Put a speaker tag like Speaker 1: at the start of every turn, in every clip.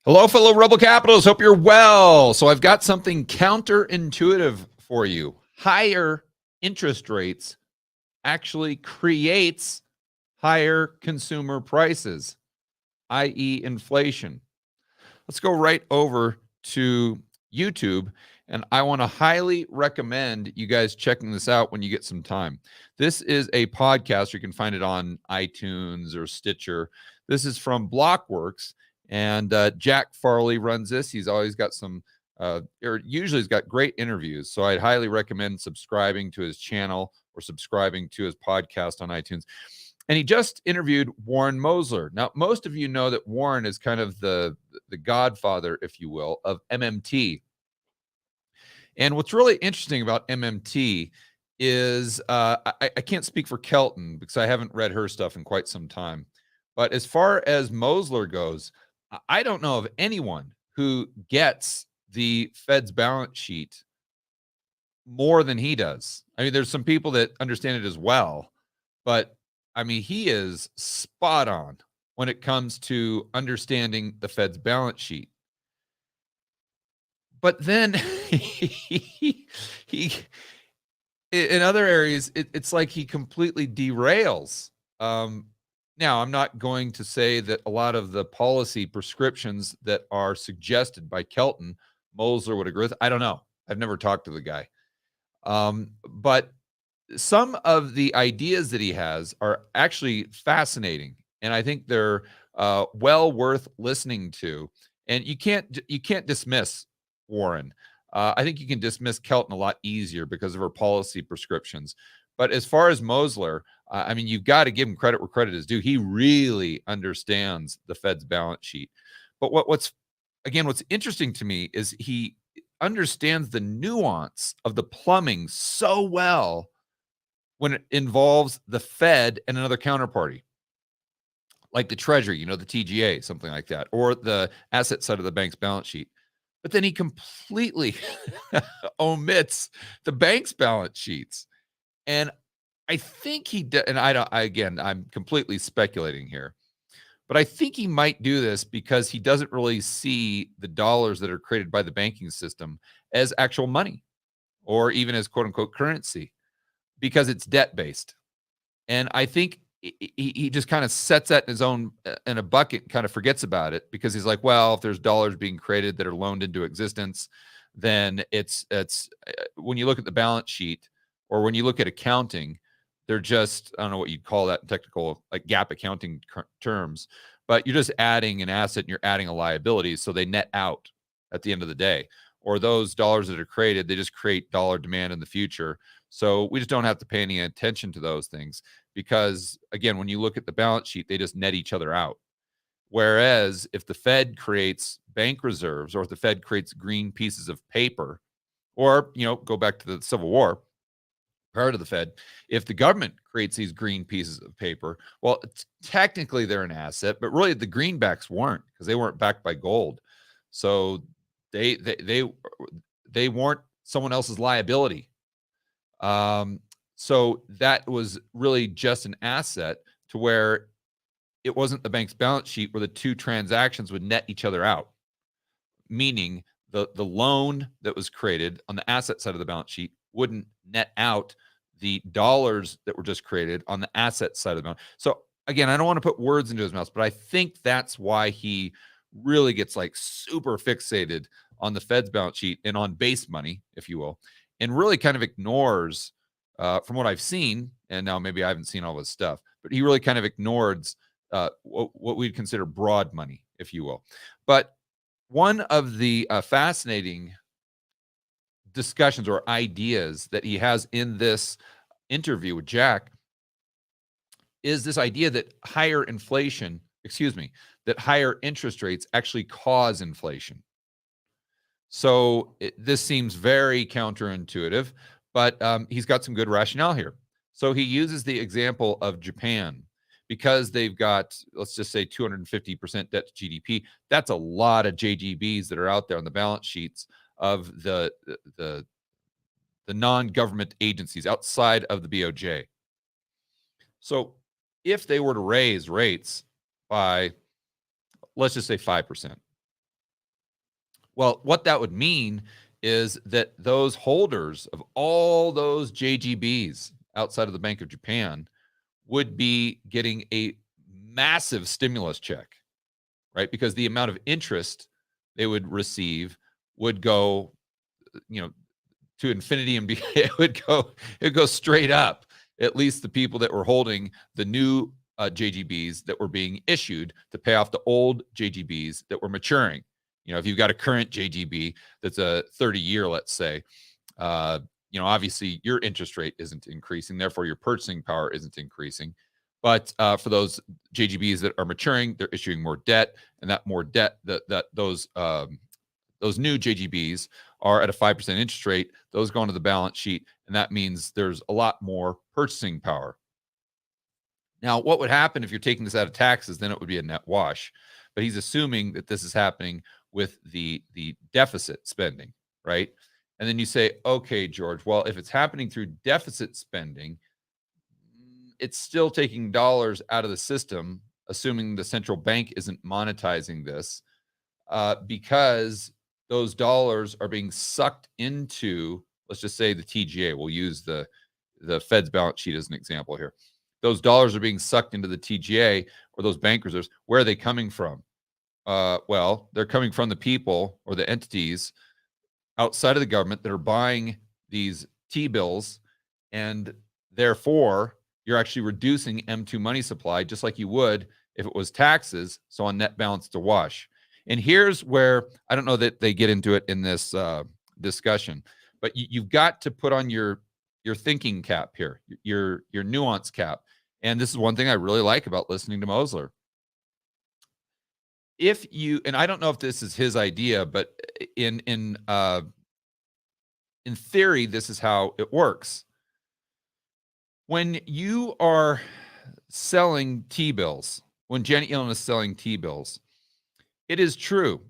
Speaker 1: Hello, fellow Rebel Capitalists. Hope you're well. So I've got something counterintuitive for you. Higher interest rates actually creates higher consumer prices, i.e. inflation. Let's go right over to YouTube, and I want to highly recommend you guys checking this out when you get some time. This is a podcast. You can find it on iTunes or Stitcher. This is from Blockworks, and Jack Farley runs this. He's always got or usually he's got great interviews. So I'd highly recommend subscribing to his channel or subscribing to his podcast on iTunes. And he just interviewed Warren Mosler. Now, most of you know that Warren is kind of the godfather, if you will, of MMT. And what's really interesting about MMT is I can't speak for Kelton because I haven't read her stuff in quite some time. But as far as Mosler goes, I don't know of anyone who gets the Fed's balance sheet more than he does. I mean, there's some people that understand it as well, but I mean, he is spot on when it comes to understanding the Fed's balance sheet. But then he in other areas, it's like he completely derails. Now, I'm not going to say that a lot of the policy prescriptions that are suggested by Kelton, Mosler would agree with. I don't know. I've never talked to the guy. But some of the ideas that he has are actually fascinating, and I think they're well worth listening to. And you can't dismiss Warren. I think you can dismiss Kelton a lot easier because of her policy prescriptions. But as far as Mosler, I mean, you've got to give him credit where credit is due. He really understands the Fed's balance sheet. But what's interesting to me is he understands the nuance of the plumbing so well when it involves the Fed and another counterparty, like the Treasury, the TGA, something like that, or the asset side of the bank's balance sheet. But then he completely omits the bank's balance sheets. And I think he did, and I'm completely speculating here, but I think he might do this because he doesn't really see the dollars that are created by the banking system as actual money or even as quote unquote currency because it's debt based. And I think he just kind of sets that in his own in a bucket, kind of forgets about it because he's like, well, if there's dollars being created that are loaned into existence, then it's when you look at the balance sheet or when you look at accounting, they're just, I don't know what you'd call that in technical, like gap accounting terms, but you're just adding an asset and you're adding a liability. So they net out at the end of the day. Or those dollars that are created, they just create dollar demand in the future. So we just don't have to pay any attention to those things because, again, when you look at the balance sheet, they just net each other out. Whereas if the Fed creates bank reserves or if the Fed creates green pieces of paper, or, go back to the Civil War, prior to the Fed, if the government creates these green pieces of paper, well, technically they're an asset, but really the greenbacks weren't because they weren't backed by gold. So they weren't someone else's liability. So that was really just an asset to where it wasn't the bank's balance sheet where the two transactions would net each other out, meaning the loan that was created on the asset side of the balance sheet wouldn't net out the dollars that were just created on the asset side of the balance. So again, I don't want to put words into his mouth, but I think that's why he really gets like super fixated on the Fed's balance sheet and on base money, if you will, and really kind of ignores, from what I've seen, and now maybe I haven't seen all this stuff, but he really kind of ignores what we'd consider broad money, if you will. But one of the fascinating discussions or ideas that he has in this interview with Jack is this idea that higher interest rates actually cause inflation. So this seems very counterintuitive, but he's got some good rationale here. So he uses the example of Japan because they've got, let's just say 250% debt to GDP. That's a lot of JGBs that are out there on the balance sheets of the non-government agencies outside of the BOJ. So if they were to raise rates by, let's just say 5%, Well, what that would mean is that those holders of all those JGBs outside of the Bank of Japan would be getting a massive stimulus check, right? Because the amount of interest they would receive would go, to infinity and be it would go straight up. At least the people that were holding the new JGBs that were being issued to pay off the old JGBs that were maturing. If you've got a current JGB that's a 30-year, let's say, obviously your interest rate isn't increasing, therefore your purchasing power isn't increasing. But for those JGBs that are maturing, they're issuing more debt, and that more debt, those new JGBs are at a 5% interest rate. Those go onto the balance sheet, and that means there's a lot more purchasing power. Now, what would happen if you're taking this out of taxes? Then it would be a net wash. But he's assuming that this is happening with the deficit spending, right? And then you say, okay, George, well, if it's happening through deficit spending, it's still taking dollars out of the system, assuming the central bank isn't monetizing this, because those dollars are being sucked into, let's just say, the TGA. We'll use the Fed's balance sheet as an example here. Those dollars are being sucked into the TGA or those bank reserves. Where are they coming from? Well, they're coming from the people or the entities outside of the government that are buying these T-bills, and therefore you're actually reducing M2 money supply just like you would if it was taxes, so on net balance to wash. And here's where I don't know that they get into it in this discussion, but you've got to put on your thinking cap here, your nuance cap. And this is one thing I really like about listening to Mosler. If you, and I don't know if this is his idea, but in theory, this is how it works. When you are selling T-bills, when Janet Yellen is selling T-bills, it is true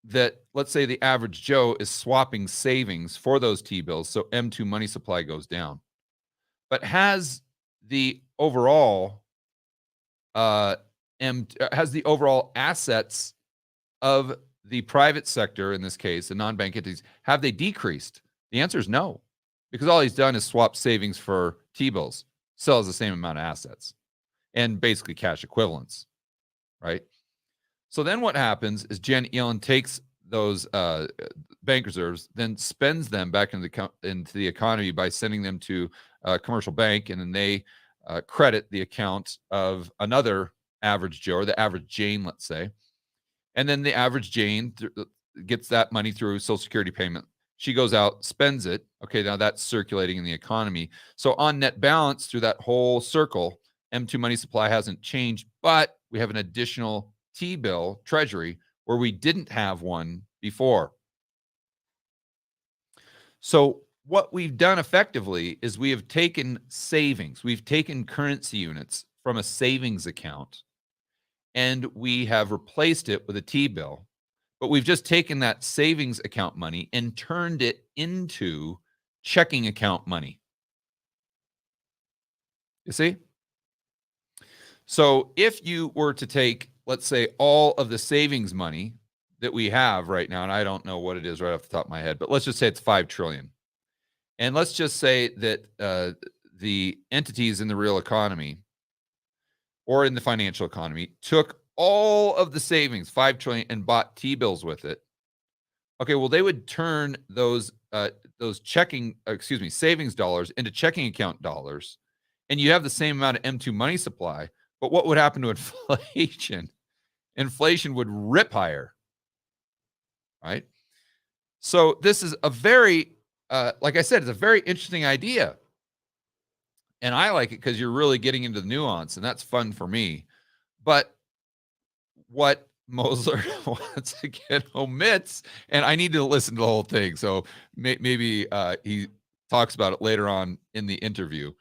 Speaker 1: that, let's say, the average Joe is swapping savings for those T-bills, so M2 money supply goes down. But has the overall assets of the private sector, in this case, the non-bank entities, have they decreased? The answer is no, because all he's done is swap savings for T-bills, sells the same amount of assets, and basically cash equivalents, right? So then what happens is Janet Yellen takes those bank reserves, then spends them back into the economy by sending them to a commercial bank, and then they credit the account of another average Joe, or the average Jane, let's say. And then the average Jane gets that money through Social Security payment. She goes out, spends it. Okay, now that's circulating in the economy. So on net balance through that whole circle, M2 money supply hasn't changed, but we have an additional T-bill treasury where we didn't have one before. So what we've done effectively is we have taken savings, we've taken currency units from a savings account, and we have replaced it with a T-bill. But we've just taken that savings account money and turned it into checking account money. You see? So if you were to take, let's say, all of the savings money that we have right now, and I don't know what it is right off the top of my head, but let's just say it's $5 trillion. And let's just say that the entities in the real economy or in the financial economy took all of the savings, $5 trillion, and bought T-bills with it. Okay, well, they would turn those savings dollars into checking account dollars, and you have the same amount of M2 money supply. But what would happen to inflation? Inflation would rip higher, right? So this is a very, like I said, it's a very interesting idea. And I like it because you're really getting into the nuance, and that's fun for me. But what Mosler once again omits, and I need to listen to the whole thing, so maybe he talks about it later on in the interview,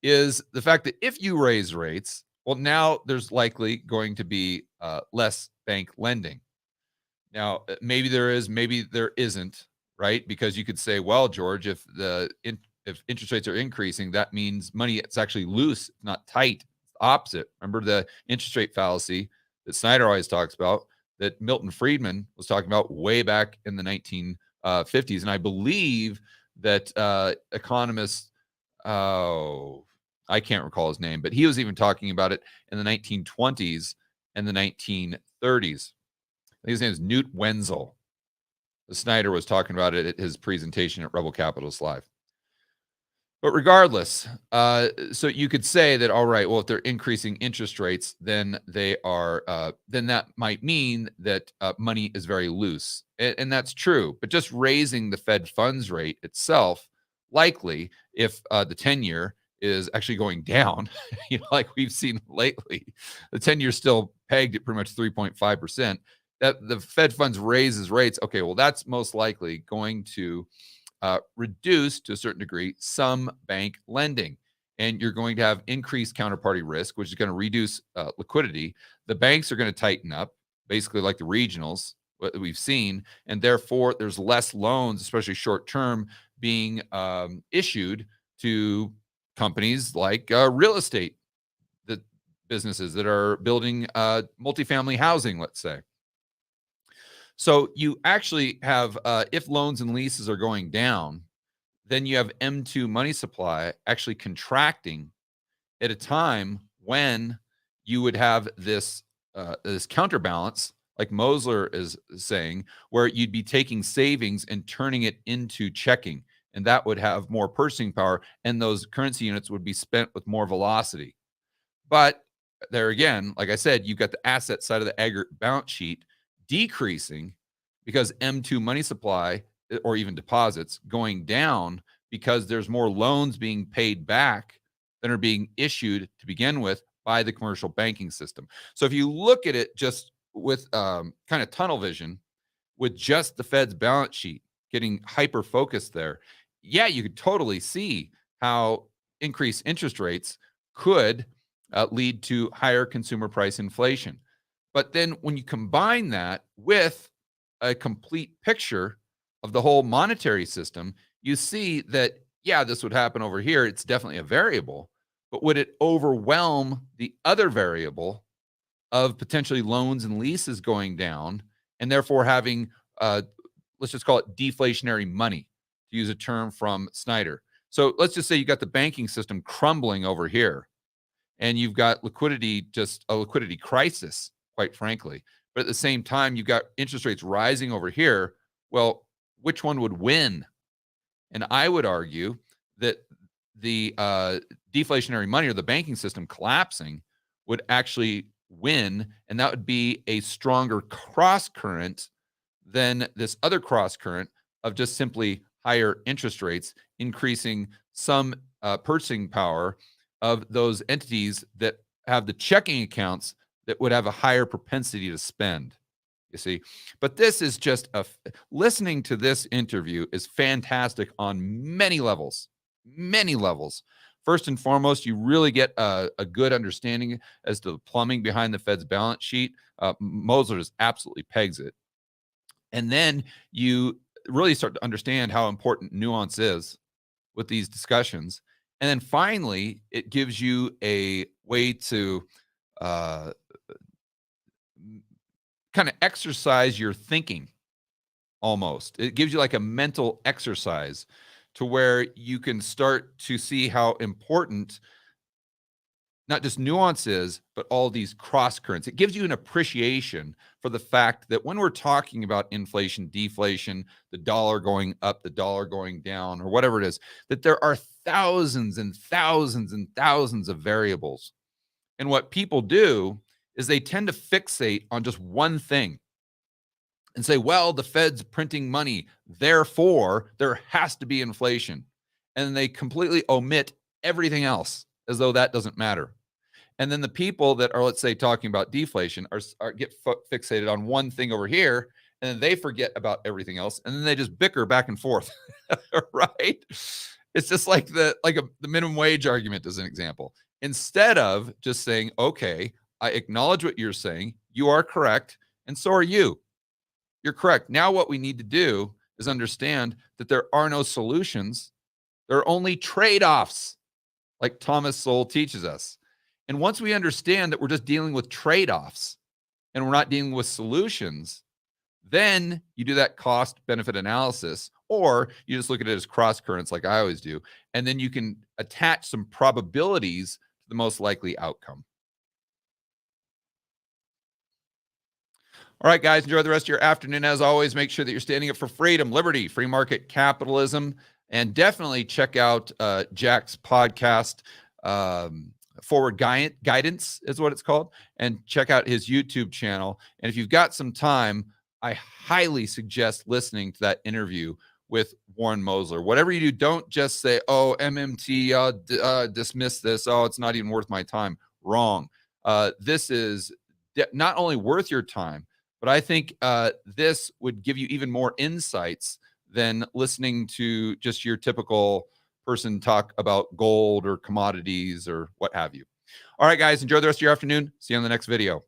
Speaker 1: is the fact that if you raise rates, well, now there's likely going to be less bank lending. Now, maybe there is, maybe there isn't, right? Because you could say, well, George, if interest rates are increasing, that means money it's actually loose, not tight. It's the opposite. Remember the interest rate fallacy that Snyder always talks about? that Milton Friedman was talking about way back in the 1950s. And I believe that economist, oh, I can't recall his name, but he was even talking about it in the 1920s and the 1930s. I think his name is Newt Wenzel. Snyder was talking about it at his presentation at Rebel Capitalist Live. But regardless, so you could say that, all right, well, if they're increasing interest rates, then they are, then that might mean that money is very loose. And that's true. But just raising the Fed funds rate itself, likely, if the 10-year is actually going down, like we've seen lately, the 10-year still pegged at pretty much 3.5%, that the Fed funds raises rates. Okay, well, that's most likely going to reduce to a certain degree some bank lending. And you're going to have increased counterparty risk, which is going to reduce liquidity. The banks are going to tighten up, basically like the regionals, what we've seen. And therefore, there's less loans, especially short term, being issued to companies like real estate, the businesses that are building multifamily housing, let's say. So you actually have, if loans and leases are going down, then you have M2 money supply actually contracting at a time when you would have this counterbalance, like Mosler is saying, where you'd be taking savings and turning it into checking, and that would have more purchasing power, and those currency units would be spent with more velocity. But there again, like I said, you've got the asset side of the aggregate balance sheet decreasing because M2 money supply or even deposits going down because there's more loans being paid back than are being issued to begin with by the commercial banking system. So if you look at it just with kind of tunnel vision, with just the Fed's balance sheet getting hyper focused there, yeah, you could totally see how increased interest rates could lead to higher consumer price inflation. But then when you combine that with a complete picture of the whole monetary system, you see that, yeah, this would happen over here. It's definitely a variable, but would it overwhelm the other variable of potentially loans and leases going down and therefore having, let's just call it deflationary money, to use a term from Snyder. So let's just say you got the banking system crumbling over here and you've got liquidity, just a liquidity crisis, quite frankly. But at the same time, you've got interest rates rising over here. Well, which one would win? And I would argue that the deflationary money or the banking system collapsing would actually win, and that would be a stronger cross current than this other cross current of just simply higher interest rates, increasing some purchasing power of those entities that have the checking accounts that would have a higher propensity to spend. You see, but this is just listening to this interview is fantastic on many levels, many levels. First and foremost, you really get a good understanding as to the plumbing behind the Fed's balance sheet. Mosler just absolutely pegs it. And then you really start to understand how important nuance is with these discussions. And then finally, it gives you a way to kind of exercise your thinking almost. It gives you like a mental exercise to where you can start to see how important not just nuance is, but all these cross currents. It gives you an appreciation for the fact that when we're talking about inflation, deflation, the dollar going up, the dollar going down, or whatever it is, that there are thousands and thousands and thousands of variables. And what people do is they tend to fixate on just one thing and say, well, the Fed's printing money, therefore there has to be inflation. And they completely omit everything else as though that doesn't matter. And then the people that are, let's say, talking about deflation get fixated on one thing over here, and then they forget about everything else, and then they just bicker back and forth, right? It's just like the minimum wage argument as an example. Instead of just saying, okay, I acknowledge what you're saying, you are correct, and so are you. You're correct. Now what we need to do is understand that there are no solutions. There are only trade-offs, like Thomas Sowell teaches us. And once we understand that we're just dealing with trade-offs, and we're not dealing with solutions, then you do that cost benefit analysis, or you just look at it as cross currents like I always do, and then you can attach some probabilities to the most likely outcome. All right, guys, enjoy the rest of your afternoon. As always, make sure that you're standing up for freedom, liberty, free market capitalism, and definitely check out Jack's podcast, Forward Guidance is what it's called, and check out his YouTube channel. And if you've got some time, I highly suggest listening to that interview with Warren Mosler. Whatever you do, don't just say, oh, MMT, dismiss this. Oh, it's not even worth my time. Wrong. This is not only worth your time, but I think this would give you even more insights than listening to just your typical person talk about gold or commodities or what have you. All right, guys, enjoy the rest of your afternoon. See you on the next video.